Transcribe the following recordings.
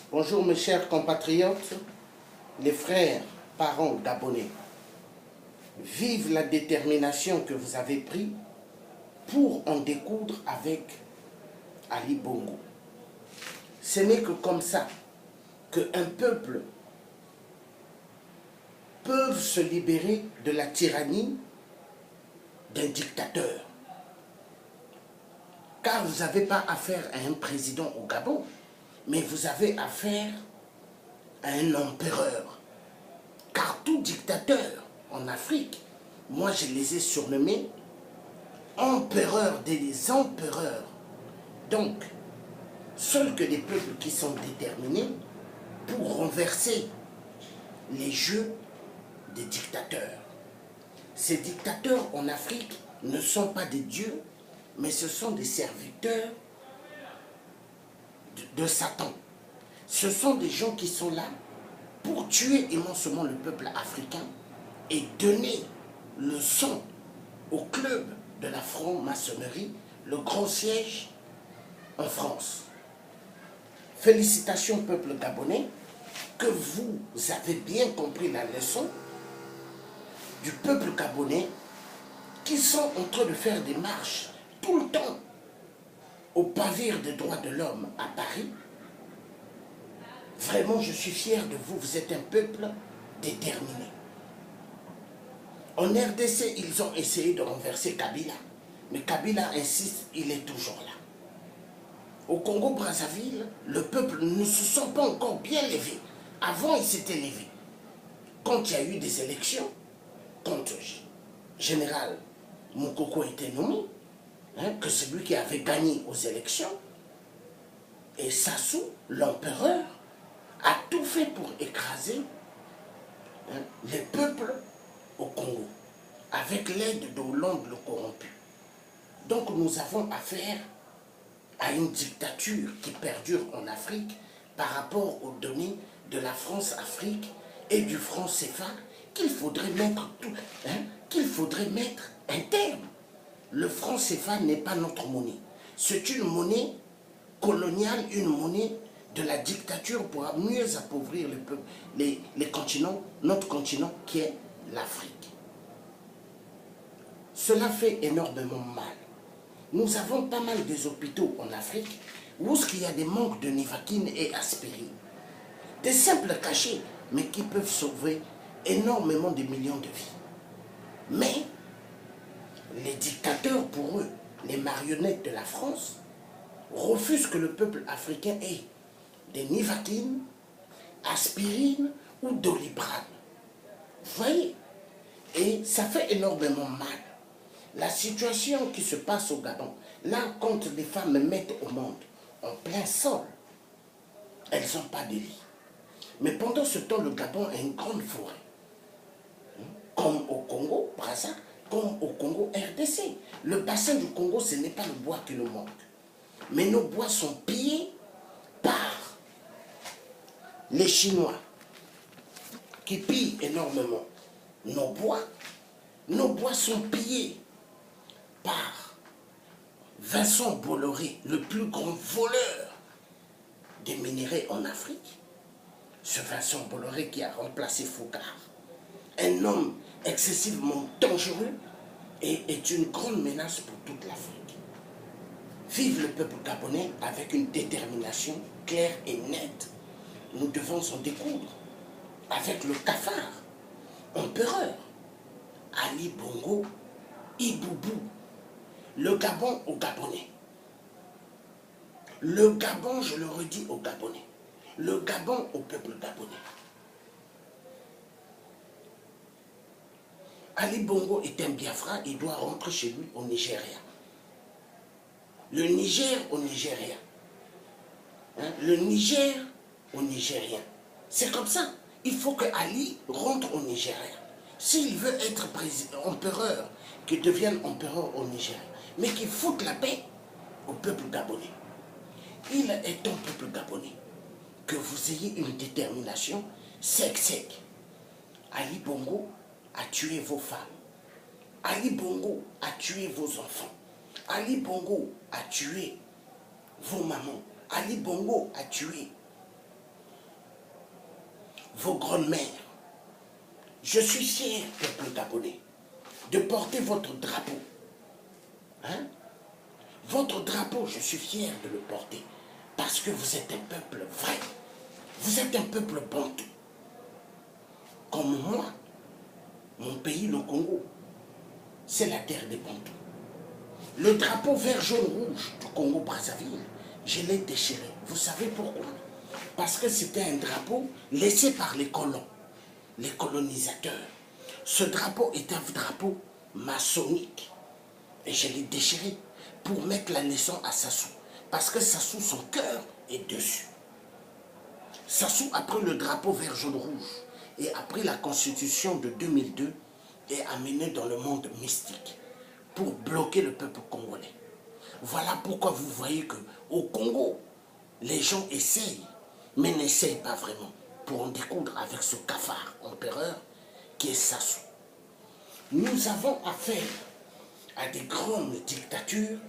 Bonjour mes chers compatriotes, les frères, parents gabonais. Vive la détermination que vous avez prise pour en découdre avec Ali Bongo. Ce n'est que comme ça qu'un peuple peut se libérer de la tyrannie d'un dictateur. Car vous n'avez pas affaire à un président au Gabon, mais vous avez affaire à un empereur. Car tout dictateur en Afrique, moi je les ai surnommés empereurs des empereurs. Donc, seuls que des peuples qui sont déterminés pour renverser les jeux des dictateurs. Ces dictateurs en Afrique ne sont pas des dieux, mais ce sont des serviteurs de Satan. Ce sont des gens qui sont là pour tuer immensément le peuple africain et donner le son au club de la franc-maçonnerie, le grand siège en France. Félicitations peuple gabonais, que vous avez bien compris la leçon du peuple gabonais qui sont en train de faire des marches tout le temps au pavillon des droits de l'homme à Paris. Vraiment, je suis fier de vous, vous êtes un peuple déterminé. En RDC, ils ont essayé de renverser Kabila, mais Kabila insiste, il est toujours là. Au Congo-Brazzaville, le peuple ne se sent pas encore bien levé. Avant, il s'était levé. Quand il y a eu des élections, quand général Moukoko était nommé, que celui qui avait gagné aux élections, et Sassou, l'empereur, a tout fait pour écraser les peuples au Congo, avec l'aide de Hollande le corrompu. Donc nous avons affaire à une dictature qui perdure en Afrique par rapport aux données de la France-Afrique et du franc CFA qu'il faudrait mettre un terme. Le franc CFA n'est pas notre monnaie. C'est une monnaie coloniale, une monnaie de la dictature pour mieux appauvrir les continents, notre continent qui est l'Afrique. Cela fait énormément mal. Nous avons pas mal des hôpitaux en Afrique où il y a des manques de nivaquine et aspirine. Des simples cachets, mais qui peuvent sauver énormément de millions de vies. Mais les dictateurs, pour eux, les marionnettes de la France, refusent que le peuple africain ait des nivaquines, aspirine ou doliprane. Vous voyez? Et ça fait énormément mal. La situation qui se passe au Gabon, là, quand les femmes mettent au monde en plein sol, elles n'ont pas de lit. Mais pendant ce temps, le Gabon a une grande forêt. Comme au Congo, Brazza, comme au Congo, RDC. Le bassin du Congo, ce n'est pas le bois qui nous manque. Mais nos bois sont pillés par les Chinois, qui pillent énormément nos bois. Nos bois sont pillés par Vincent Bolloré, le plus grand voleur des minéraux en Afrique. Ce Vincent Bolloré qui a remplacé Foucault, un homme excessivement dangereux et est une grande menace pour toute l'Afrique. Vive le peuple gabonais avec une détermination claire et nette. Nous devons s'en découdre avec le cafard, empereur, Ali Bongo, Iboubou, le Gabon aux Gabonais. Le Gabon, je le redis aux Gabonais. Le Gabon au peuple gabonais. Ali Bongo est un Biafra, il doit rentrer chez lui au Nigeria. Le Niger au Nigeria. Le Niger au Nigérien. C'est comme ça. Il faut que Ali rentre au Nigeria. S'il veut être empereur, qu'il devienne empereur au Nigeria. Mais qu'il foute la paix au peuple gabonais. Il est un peuple gabonais. Que vous ayez une détermination sec. Ali Bongo a tué vos femmes. Ali Bongo a tué vos enfants. Ali Bongo a tué vos mamans. Ali Bongo a tué vos grandes-mères. Je suis fier, peuple gabonais, de porter votre drapeau. Hein? Votre drapeau, je suis fier de le porter, parce que vous êtes un peuple vrai. Vous êtes un peuple bantou. Comme moi, mon pays, le Congo, c'est la terre des Bantous. Le drapeau vert, jaune, rouge du Congo-Brazzaville, je l'ai déchiré. Vous savez pourquoi? Parce que c'était un drapeau laissé par les colons, les colonisateurs. Ce drapeau est un drapeau maçonnique. Et je l'ai déchiré pour mettre la leçon à Sassou. Parce que Sassou, son cœur est dessus. Sassou a pris le drapeau vert, jaune, rouge et a pris la constitution de 2002 et a mené dans le monde mystique pour bloquer le peuple congolais. Voilà pourquoi vous voyez qu'au Congo, les gens essayent, mais n'essayent pas vraiment pour en découdre avec ce cafard empereur qui est Sassou. Nous avons affaire à des grandes dictatures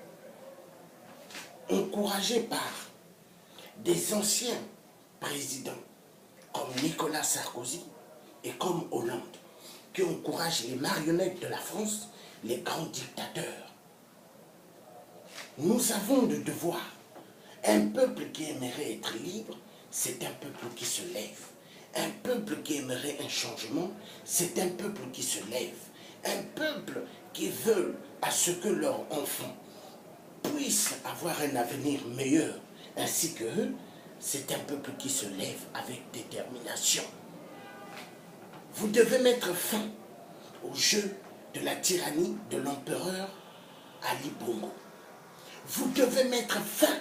encouragées par des anciens présidents comme Nicolas Sarkozy et comme Hollande, qui encouragent les marionnettes de la France, les grands dictateurs. Nous avons le devoir. Un peuple qui aimerait être libre, c'est un peuple qui se lève. Un peuple qui aimerait un changement, c'est un peuple qui se lève. Un peuple qui veut à ce que leurs enfants puissent avoir un avenir meilleur, ainsi que eux, c'est un peuple qui se lève avec détermination. Vous devez mettre fin au jeu de la tyrannie de l'empereur Ali Bongo. Vous devez mettre fin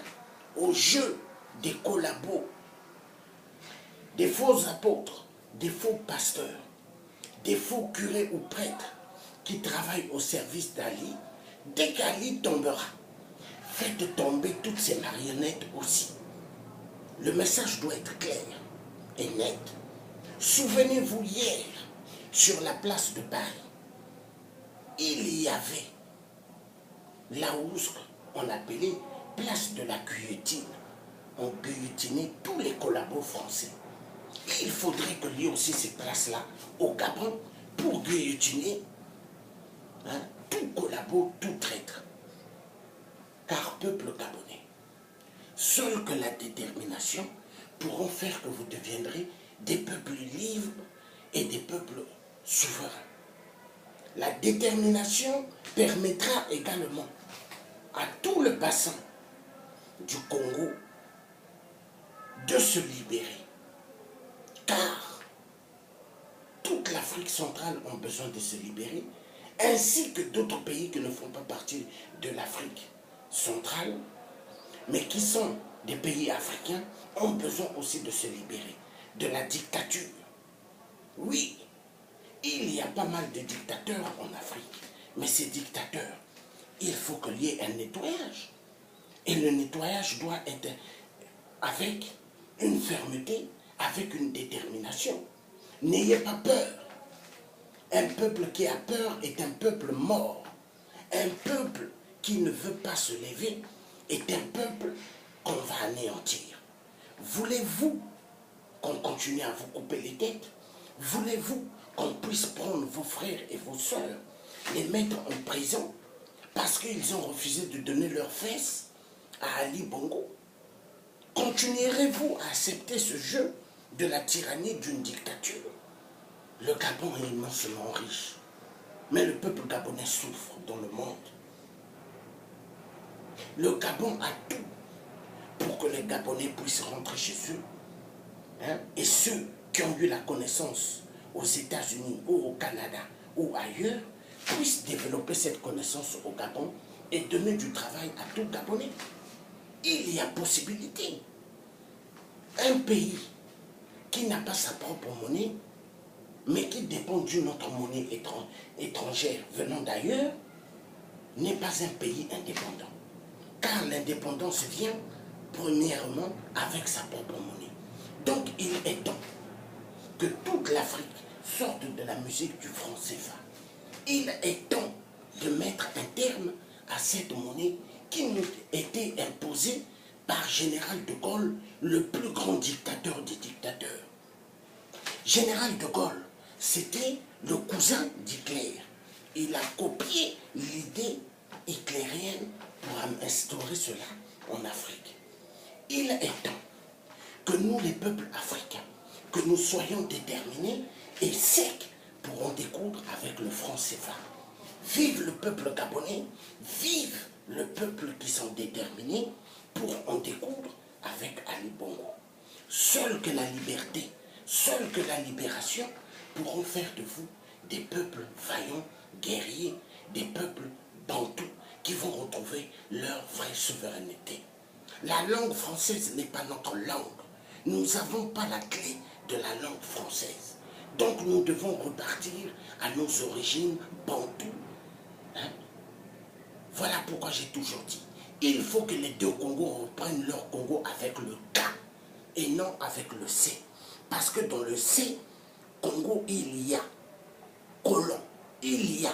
au jeu des collabos, des faux apôtres, des faux pasteurs, des faux curés ou prêtres qui travaillent au service d'Ali. Dès qu'Ali tombera, faites tomber toutes ces marionnettes aussi. Le message doit être clair et net. Souvenez-vous hier, sur la place de Paris, il y avait là où on appelait place de la guillotine. On guillotinait tous les collabos français. Il faudrait qu'il y ait aussi ces places-là au Gabon pour guillotiner tout collabo, tout traître. Car peuple gabonais, seul que la détermination pourront faire que vous deviendrez des peuples libres et des peuples souverains. La détermination permettra également à tout le bassin du Congo de se libérer. Car toute l'Afrique centrale a besoin de se libérer, ainsi que d'autres pays qui ne font pas partie de l'Afrique centrale, mais qui sont des pays africains, ont besoin aussi de se libérer de la dictature. Oui, il y a pas mal de dictateurs en Afrique, mais ces dictateurs, il faut qu'il y ait un nettoyage. Et le nettoyage doit être avec une fermeté, avec une détermination. N'ayez pas peur. Un peuple qui a peur est un peuple mort. Un peuple qui ne veut pas se lever est un peuple qu'on va anéantir. Voulez-vous qu'on continue à vous couper les têtes? Voulez-vous qu'on puisse prendre vos frères et vos sœurs, les mettre en prison parce qu'ils ont refusé de donner leurs fesses à Ali Bongo? Continuerez-vous à accepter ce jeu de la tyrannie d'une dictature? Le Gabon est immensement riche, mais le peuple gabonais souffre dans le monde. Le Gabon a tout pour que les Gabonais puissent rentrer chez eux. Et ceux qui ont eu la connaissance aux États-Unis ou au Canada ou ailleurs puissent développer cette connaissance au Gabon et donner du travail à tout Gabonais. Il y a possibilité. Un pays qui n'a pas sa propre monnaie, mais qui dépend d'une autre monnaie étrangère venant d'ailleurs, n'est pas un pays indépendant. Car l'indépendance vient premièrement avec sa propre monnaie. Donc il est temps que toute l'Afrique sorte de la musique du franc CFA. Il est temps de mettre un terme à cette monnaie qui nous était imposée par Général de Gaulle, le plus grand dictateur des dictateurs. Général de Gaulle, c'était le cousin d'Hitler. Il a copié l'idée hitlérienne pour instaurer cela en Afrique. Il est temps que nous, les peuples africains, que nous soyons déterminés et secs pour en découdre avec le franc CFA. Vive le peuple gabonais, vive le peuple qui sont déterminés pour en découdre avec Ali Bongo. Seule que la liberté, seule que la libération pourront faire de vous des peuples vaillants, guerriers, des peuples bantous qui vont retrouver leur vraie souveraineté. La langue française n'est pas notre langue. Nous n'avons pas la clé de la langue française. Donc nous devons repartir à nos origines bantoues. Hein? Voilà pourquoi j'ai toujours dit, il faut que les deux Congos reprennent leur Congo avec le K et non avec le C. Parce que dans le C, Congo, il y a colon, il y a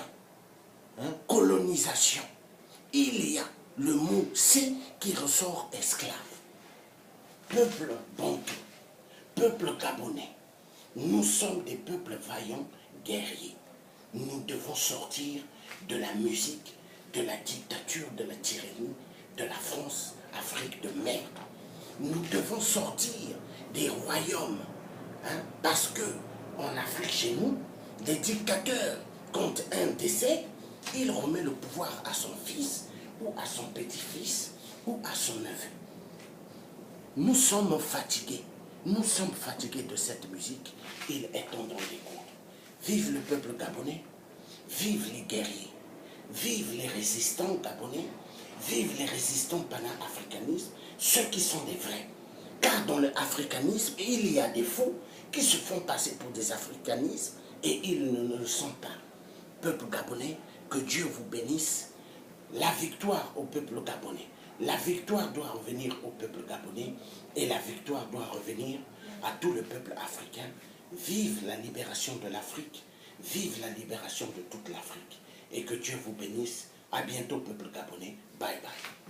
colonisation, il y a le mot C qui ressort esclave. Peuple bantou, peuple gabonais, nous sommes des peuples vaillants, guerriers. Nous devons sortir de la musique, de la dictature, de la tyrannie, de la France, Afrique de merde. Nous devons sortir des royaumes, parce que en Afrique, chez nous, les dictateurs, quand un décède, il remet le pouvoir à son fils, ou à son petit-fils, ou à son neveu. Nous sommes fatigués de cette musique, il est temps d'en découdre. Vive le peuple gabonais, vive les guerriers, vive les résistants gabonais, vive les résistants panafricanistes, ceux qui sont des vrais. Car dans l'africanisme, il y a des faux qui se font passer pour des africanistes et ils ne le sont pas. Peuple gabonais, que Dieu vous bénisse. La victoire au peuple gabonais. La victoire doit revenir au peuple gabonais et la victoire doit revenir à tout le peuple africain. Vive la libération de l'Afrique, vive la libération de toute l'Afrique. Et que Dieu vous bénisse. À bientôt, peuple gabonais. Bye bye.